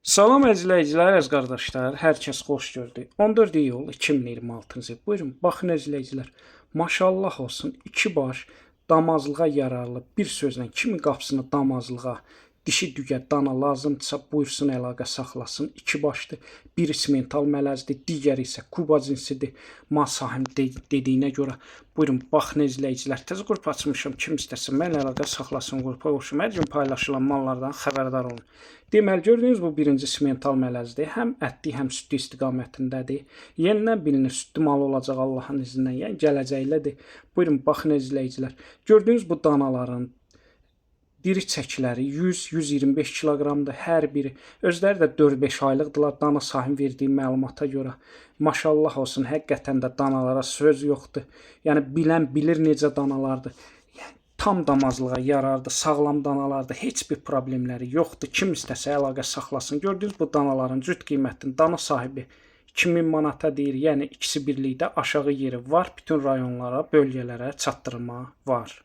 Salam əzizləyicilər, əziz qardaşlar, hər kəs xoş gördük. 14 iyul 2026-cı il. Buyurun, baxın əzizləyicilər. Maşallah olsun, iki baş damazlığa yararlı bir sözlə kimin qapısını damazlığa, dişi dügə dana lazımdırsa buyursun əlaqə saxlasın. İki başdır. Biri simental mələzdir, digəri isə Kuba cinsidir. Masahim dediyinə görə buyurun baxın əzizləyicilər. Təzə qrup açmışam. Kim istəsə mənlə əlaqə saxlasın, qrupa qoşun. Hər gün paylaşılan mallardan xəbərdar olun. Deməli, gördüyünüz bu birinci simental mələzdir. Həm ətli, həm südlü istiqamətindədir. Yenidən bilinir, südlü mal olacaq Allahın izni ilə, yəni gələcəklədir. Buyurun, baxın əzizləyicilər. Gördüyünüz bu danaların diri çəkiləri 100-125 kiloqramdır hər biri. Özləri də 4-5 aylıqdırlar dana sahibinin verdiyi məlumata görə. Maşallah olsun, həqiqətən də danalara söz yoxdur. Yəni bilən bilir necə danalardır. Tam damazlığa yarardı, sağlam danalardı, heç bir problemləri yoxdur. Kim istəsə əlaqə saxlasın. Gördüyünüz bu danaların cüt qiymətini dana sahibi 2000 manata deyir. Yəni ikisi birlikdə aşağı yeri var. Bütün rayonlara, bölgələrə çatdırma var.